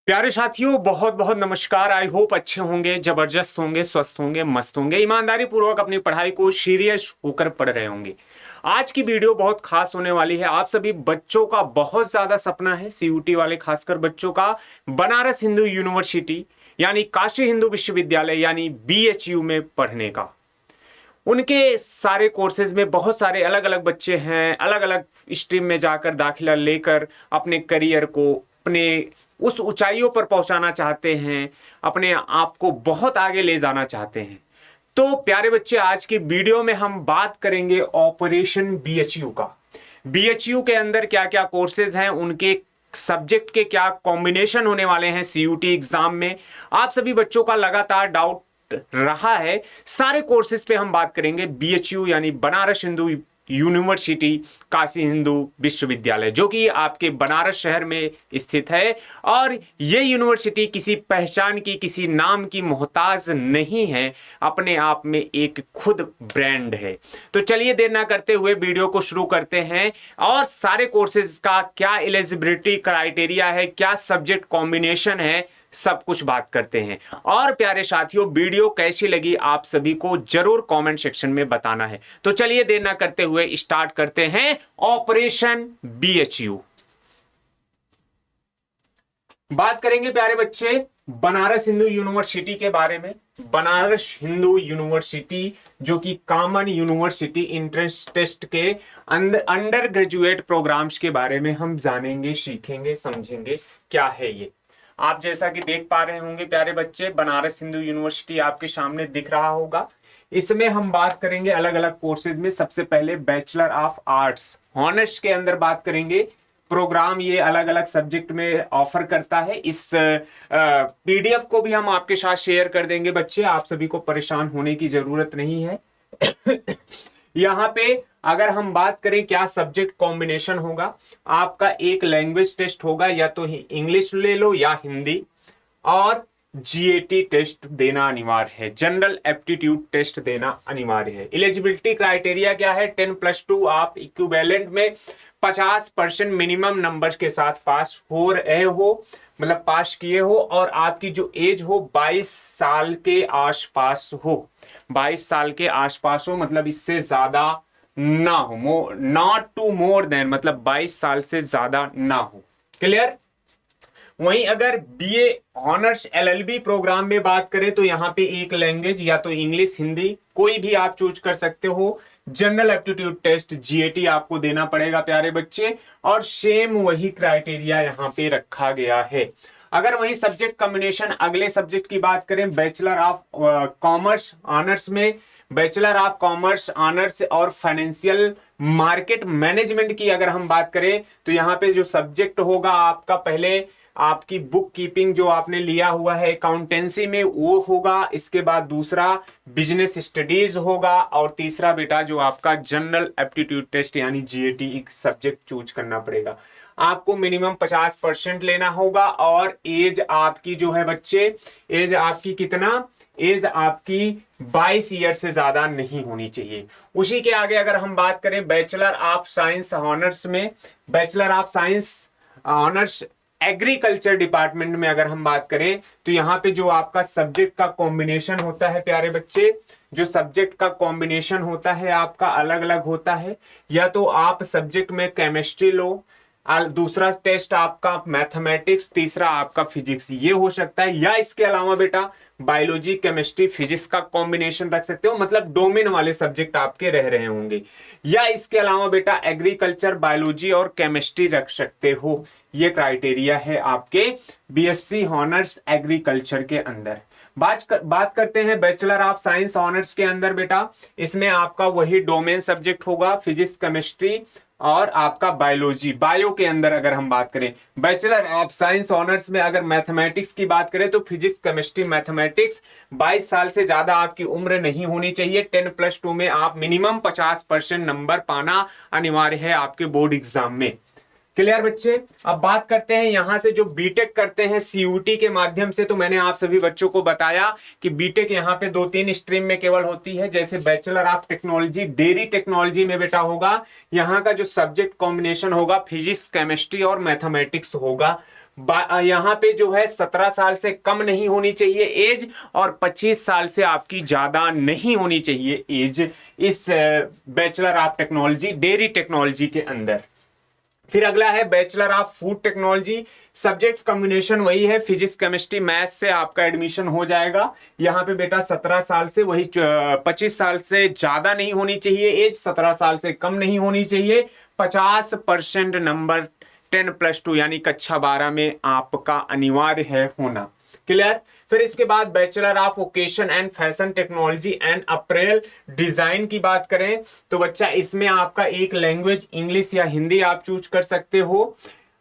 प्यारे साथियों, बहुत बहुत नमस्कार। आई होप अच्छे होंगे, जबरदस्त होंगे, स्वस्थ होंगे, मस्त होंगे, ईमानदारी पूर्वक अपनी पढ़ाई को सीरियस होकर पढ़ रहे होंगे। आज की वीडियो बहुत खास होने वाली है। आप सभी बच्चों का बहुत ज्यादा सपना है, सीयूटी वाले खासकर बच्चों का, बनारस हिंदू यूनिवर्सिटी यानी काशी हिंदू विश्वविद्यालय यानी बीएचयू में पढ़ने का। उनके सारे कोर्सेज में बहुत सारे अलग अलग बच्चे हैं, अलग अलग स्ट्रीम में जाकर दाखिला लेकर अपने करियर को अपने उस ऊंचाइयों पर पहुंचाना चाहते हैं, अपने आप को बहुत आगे ले जाना चाहते हैं। तो प्यारे बच्चे, आज की वीडियो में हम बात करेंगे ऑपरेशन बीएचयू का। बीएचयू के अंदर क्या क्या कोर्सेज हैं, उनके सब्जेक्ट के क्या कॉम्बिनेशन होने वाले हैं सीयूटी एग्जाम में। आप सभी बच्चों का लगातार डाउट रहा है, सारे कोर्सेज पे हम बात करेंगे। बीएचयू यानी बनारस हिंदू यूनिवर्सिटी काशी हिंदू विश्वविद्यालय, जो कि आपके बनारस शहर में स्थित है। और यह यूनिवर्सिटी किसी पहचान की, किसी नाम की मोहताज नहीं है, अपने आप में एक खुद ब्रांड है। तो चलिए देर ना करते हुए वीडियो को शुरू करते हैं और सारे कोर्सेज का क्या एलिजिबिलिटी क्राइटेरिया है, क्या सब्जेक्ट कॉम्बिनेशन है, सब कुछ बात करते हैं। और प्यारे साथियों, वीडियो कैसी लगी आप सभी को जरूर कमेंट सेक्शन में बताना है। तो चलिए देर ना करते हुए स्टार्ट करते हैं ऑपरेशन बीएचयू। बात करेंगे प्यारे बच्चे बनारस हिंदू यूनिवर्सिटी के बारे में। बनारस हिंदू यूनिवर्सिटी, जो कि कॉमन यूनिवर्सिटी एंट्रेंस टेस्ट के अंडर ग्रेजुएट प्रोग्राम्स के बारे में हम जानेंगे, सीखेंगे, समझेंगे क्या है ये। आप जैसा कि देख पा रहे होंगे प्यारे बच्चे, बनारस हिंदू यूनिवर्सिटी आपके सामने दिख रहा होगा। इसमें हम बात करेंगे अलग अलग कोर्सेज में। सबसे पहले बैचलर ऑफ आर्ट्स ऑनर्स के अंदर बात करेंगे। प्रोग्राम ये अलग अलग सब्जेक्ट में ऑफर करता है। इस पीडीएफ को भी हम आपके साथ शेयर कर देंगे बच्चे, आप सभी को परेशान होने की जरूरत नहीं है। यहाँ पे अगर हम बात करें क्या सब्जेक्ट कॉम्बिनेशन होगा, आपका एक लैंग्वेज टेस्ट होगा, या तो इंग्लिश ले लो या हिंदी, और जीएटी टेस्ट देना अनिवार्य है, जनरल एप्टीट्यूड टेस्ट देना अनिवार्य है। एलिजिबिलिटी क्राइटेरिया क्या है? 10+2 आप इक्विवेलेंट में 50% मिनिमम नंबर के साथ पास हो रहे हो, मतलब पास किए हो, और आपकी जो एज हो 22 साल के आसपास हो। 22 साल के आसपास हो मतलब इससे ज्यादा ना हो, नॉट टू मोर देन, मतलब 22 साल से ज्यादा ना हो। क्लियर? वहीं अगर बीए ऑनर्स एलएलबी प्रोग्राम में बात करें तो यहाँ पे एक लैंग्वेज, या तो इंग्लिश, हिंदी, कोई भी आप चूज कर सकते हो। जनरल एप्टीट्यूड टेस्ट जीएटी आपको देना पड़ेगा प्यारे बच्चे, और सेम वही क्राइटेरिया यहाँ पे रखा गया है। अगर वही सब्जेक्ट कॉम्बिनेशन अगले सब्जेक्ट की बात करें, बैचलर ऑफ कॉमर्स ऑनर्स में, बैचलर ऑफ कॉमर्स ऑनर्स और फाइनेंशियल मार्केट मैनेजमेंट की अगर हम बात करें तो यहाँ पे जो सब्जेक्ट होगा आपका, पहले आपकी बुक कीपिंग जो आपने लिया हुआ है अकाउंटेंसी में वो होगा, इसके बाद दूसरा बिजनेस स्टडीज होगा, और तीसरा बेटा जो आपका जनरल एप्टीट्यूड टेस्ट यानी जीएटी एक सब्जेक्ट चूज करना पड़ेगा। आपको मिनिमम 50% लेना होगा, और एज आपकी जो है बच्चे, एज आपकी कितना, एज आपकी 22 ईयर से ज्यादा नहीं होनी चाहिए। उसी के आगे अगर हम बात करें बैचलर ऑफ साइंस ऑनर्स में, bachelor of science honours agriculture department में अगर हम बात करें तो यहाँ पे जो आपका सब्जेक्ट का कॉम्बिनेशन होता है प्यारे बच्चे, जो सब्जेक्ट का कॉम्बिनेशन होता है आपका अलग अलग होता है। या तो आप सब्जेक्ट में केमिस्ट्री लो, दूसरा टेस्ट आपका मैथमेटिक्स, तीसरा आपका फिजिक्स, ये हो सकता है। या इसके अलावा बेटा बायोलॉजी, केमिस्ट्री, फिजिक्स का कॉम्बिनेशन रख सकते हो, मतलब डोमेन वाले सब्जेक्ट आपके रह रहे होंगे। या इसके अलावा बेटा एग्रीकल्चर, बायोलॉजी और केमिस्ट्री रख सकते हो। ये क्राइटेरिया है आपके बीएससी ऑनर्स एग्रीकल्चर के अंदर। बात करते हैं बैचलर ऑफ साइंस ऑनर्स के अंदर बेटा, इसमें आपका वही डोमेन सब्जेक्ट होगा, फिजिक्स, केमिस्ट्री और आपका बायोलॉजी। बायो के अंदर अगर हम बात करें बैचलर ऑफ साइंस ऑनर्स में, अगर मैथमेटिक्स की बात करें तो फिजिक्स, केमिस्ट्री, मैथमेटिक्स। 22 साल से ज्यादा आपकी उम्र नहीं होनी चाहिए। 10+2 में आप मिनिमम 50% नंबर पाना अनिवार्य है आपके बोर्ड एग्जाम में। क्लियर बच्चे। अब बात करते हैं यहां से जो बीटेक करते हैं सीयूटी के माध्यम से, तो मैंने आप सभी बच्चों को बताया कि बीटेक यहां पे 2-3 स्ट्रीम में केवल होती है, जैसे bachelor of technology dairy technology में बेटा होगा, यहां का जो सब्जेक्ट कॉम्बिनेशन होगा फिजिक्स केमिस्ट्री और मैथमेटिक्स होगा। यहां पे जो है 17 साल से कम नहीं होनी चाहिए एज, और 25 साल से आपकी ज्यादा नहीं होनी चाहिए एज इस bachelor of technology dairy technology के अंदर। फिर अगला है bachelor of food technology, subject combination वही है फिजिक्स केमिस्ट्री मैथ से आपका एडमिशन हो जाएगा। यहाँ पे बेटा 17 साल से वही 25 साल से ज्यादा नहीं होनी चाहिए एज, 17 साल से कम नहीं होनी चाहिए, 50% नंबर 10+2 यानी कक्षा 12 में आपका अनिवार्य है होना। क्लियर। फिर इसके बाद bachelor of vocation and fashion technology and apparel design की बात करें तो बच्चा इसमें आपका एक लैंग्वेज इंग्लिश या हिंदी आप चूज कर सकते हो,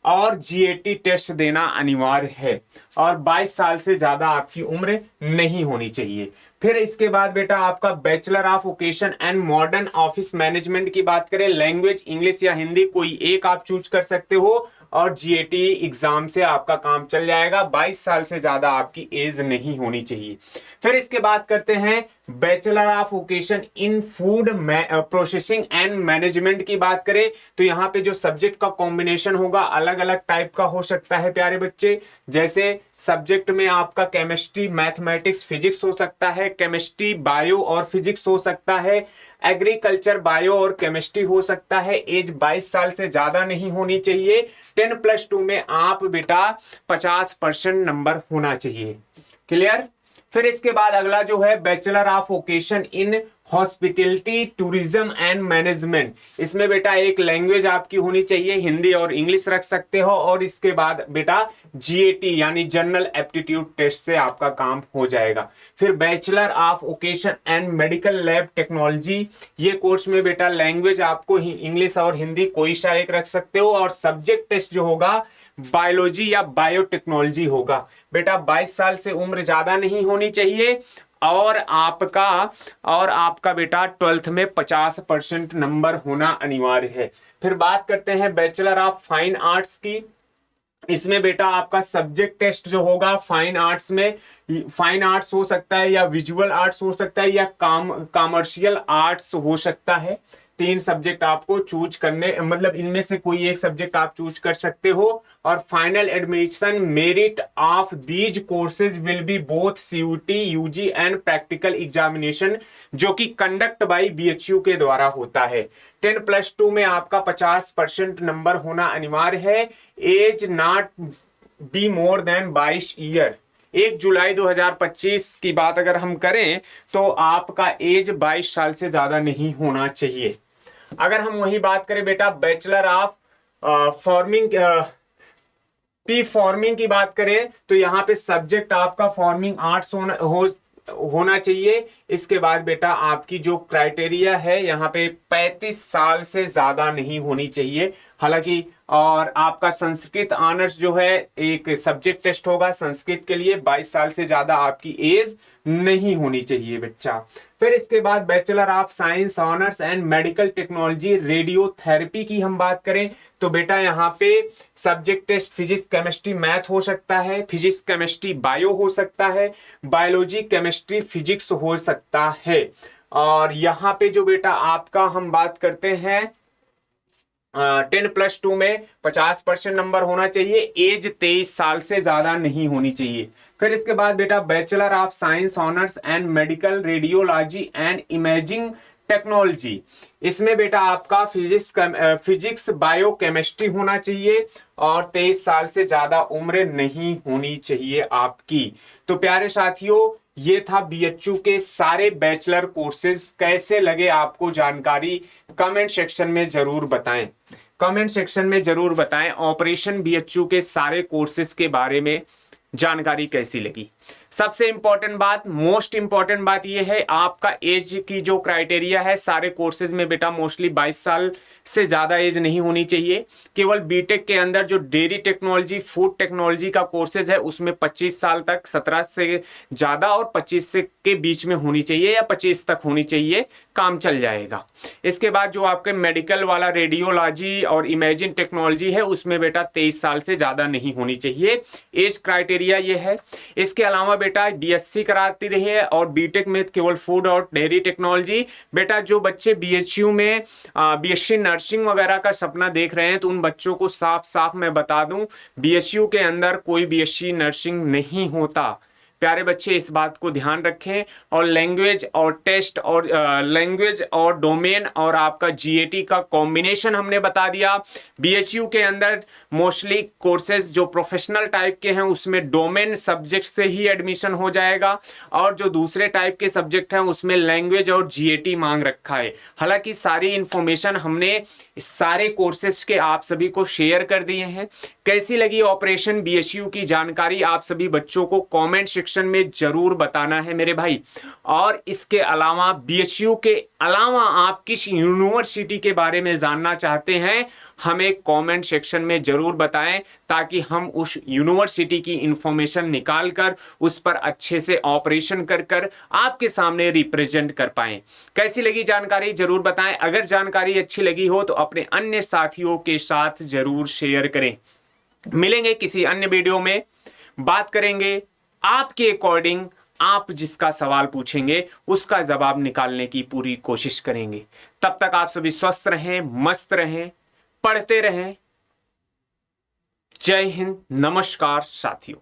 और जीएटी टेस्ट देना अनिवार्य है, और 22 साल से ज्यादा आपकी उम्र नहीं होनी चाहिए। फिर इसके बाद बेटा आपका bachelor of vocation and modern office management की बात करें, लैंग्वेज इंग्लिश या हिंदी कोई एक आप चूज कर सकते हो, और जीएटी एग्जाम से आपका काम चल जाएगा, 22 साल से ज्यादा आपकी एज नहीं होनी चाहिए। फिर इसके बाद करते हैं bachelor of vocation in food processing and management की बात करें तो यहाँ पे जो सब्जेक्ट का कॉम्बिनेशन होगा अलग अलग टाइप का हो सकता है प्यारे बच्चे, जैसे सब्जेक्ट में आपका केमिस्ट्री मैथमेटिक्स फिजिक्स हो सकता है, केमिस्ट्री बायो और फिजिक्स हो सकता है, एग्रीकल्चर बायो और केमिस्ट्री हो सकता है। एज 22 साल से ज्यादा नहीं होनी चाहिए, 10+2 में आप बेटा 50% नंबर होना चाहिए। क्लियर। फिर इसके बाद अगला जो है bachelor of vocation in hospitality tourism and management, इसमें बेटा एक लैंग्वेज आपकी होनी चाहिए, हिंदी और इंग्लिश रख सकते हो, और इसके बाद बेटा जीएटी यानी जनरल एप्टीट्यूड टेस्ट से आपका काम हो जाएगा। फिर bachelor of vocation and medical lab technology, ये कोर्स में बेटा लैंग्वेज आपको इंग्लिश और हिंदी कोई सा एक रख सकते हो, और सब्जेक्ट टेस्ट जो होगा बायोलॉजी या बायोटेक्नोलॉजी होगा। बेटा 22 साल से उम्र ज्यादा नहीं होनी चाहिए, और आपका बेटा 12th में 50% नंबर होना अनिवार्य है। फिर बात करते हैं बैचलर ऑफ फाइन आर्ट्स की, इसमें बेटा आपका सब्जेक्ट टेस्ट जो होगा फाइन आर्ट्स में, फाइन आर्ट्स हो सकता है या विजुअल आर्ट्स हो सकता है या कॉमर्शियल आर्ट्स हो सकता है। 3 सब्जेक्ट आपको चूज करने, मतलब इनमें से कोई एक सब्जेक्ट आप चूज कर सकते हो, और final admission merit of these courses will be both CUET UG and practical examination, जो कि कंडक्ट बाय बीएचयू के द्वारा होता है। 10+2 में आपका 50% नंबर होना अनिवार्य है, age not be more than 22 year. 1 जुलाई 2025 की बात अगर हम करें तो आपका एज 22 साल से ज्यादा नहीं होना चाहिए। अगर हम वही बात करें बेटा बैचलर ऑफ फॉर्मिंग की बात करें तो यहाँ पे सब्जेक्ट आपका फॉर्मिंग आर्ट्स होना चाहिए। इसके बाद बेटा आपकी जो क्राइटेरिया है यहाँ पे 35 साल से ज्यादा नहीं होनी चाहिए, हालांकि और आपका संस्कृत ऑनर्स जो है एक सब्जेक्ट टेस्ट होगा संस्कृत के लिए, 22 साल से ज्यादा आपकी एज नहीं होनी चाहिए बच्चा। फिर इसके बाद bachelor of science honours and medical technology radiotherapy की हम बात करें तो बेटा यहाँ पे subject test physics chemistry math हो सकता है, फिजिक्स केमिस्ट्री बायो हो सकता है, बायोलॉजी केमिस्ट्री फिजिक्स हो सकता है। और यहाँ पे जो बेटा आपका हम बात करते हैं 10+2 में 50% नंबर होना चाहिए, एज 23 साल से ज्यादा नहीं होनी चाहिए। फिर इसके बाद बेटा bachelor of science honours and medical radiology and imaging technology, इसमें बेटा आपका फिजिक्स बायो केमिस्ट्री होना चाहिए और 23 साल से ज्यादा उम्र नहीं होनी चाहिए आपकी। तो प्यारे साथियों ये था बीएचयू के सारे बैचलर कोर्सेज, कैसे लगे आपको जानकारी कमेंट सेक्शन में जरूर बताएं, कमेंट सेक्शन में जरूर बताएं। ऑपरेशन बीएचयू के सारे कोर्सेज के बारे में जानकारी कैसी लगी। सबसे इंपॉर्टेंट बात, मोस्ट इंपॉर्टेंट बात यह है, आपका एज की जो क्राइटेरिया है सारे कोर्सेज में बेटा मोस्टली 22 साल से ज्यादा एज नहीं होनी चाहिए। केवल बीटेक के अंदर जो डेयरी टेक्नोलॉजी, फूड टेक्नोलॉजी का कोर्सेज है उसमें 25 साल तक, 17 से ज्यादा और 25 से के बीच में होनी चाहिए या 25 तक होनी चाहिए, काम चल जाएगा। इसके बाद जो आपके मेडिकल वाला रेडियोलॉजी और इमेजिंग टेक्नोलॉजी है उसमें बेटा 23 साल से ज्यादा नहीं होनी चाहिए, एज क्राइटेरिया ये है। इसके अलावा बेटा बीएससी कराती रही है और बीटेक में केवल फूड और डेयरी टेक्नोलॉजी। बेटा जो बच्चे बीएचयू में बीएससी नर्सिंग वगैरह का सपना देख रहे हैं तो उन बच्चों को साफ साफ मैं बता दूं, बीएचयू के अंदर कोई बीएससी नर्सिंग नहीं होता। प्यारे बच्चे इस बात को ध्यान रखें। और लैंग्वेज और टेस्ट और लैंग्वेज और डोमेन और आपका जीएटी का कॉम्बिनेशन हमने बता दिया। बीएचयू के अंदर मोस्टली कोर्सेज जो प्रोफेशनल टाइप के हैं उसमें डोमेन सब्जेक्ट से ही एडमिशन हो जाएगा और जो दूसरे टाइप के सब्जेक्ट हैं उसमें लैंग्वेज और जीएटी मांग रखा है। हालांकि सारी इंफॉर्मेशन हमने सारे कोर्सेज के आप सभी को शेयर कर दिए हैं। कैसी लगी ऑपरेशन बीएचयू की जानकारी आप सभी बच्चों को कमेंट सेक्शन में जरूर बताना है मेरे भाई। और इसके अलावा बीएचयू के अलावा आप किस यूनिवर्सिटी के बारे में जानना चाहते हैं हमें कमेंट सेक्शन में जरूर बताएं ताकि हम उस यूनिवर्सिटी की इंफॉर्मेशन निकाल कर उस पर अच्छे से ऑपरेशन कर कर आपके सामने रिप्रेजेंट कर पाएं। कैसी लगी जानकारी जरूर बताएं। अगर जानकारी अच्छी लगी हो तो अपने अन्य साथियों के साथ जरूर शेयर करें। मिलेंगे किसी अन्य वीडियो में, बात करेंगे आपके अकॉर्डिंग, आप जिसका सवाल पूछेंगे उसका जवाब निकालने की पूरी कोशिश करेंगे। तब तक आप सभी स्वस्थ रहें, मस्त रहें, पढ़ते रहें। जय हिंद, नमस्कार साथियों।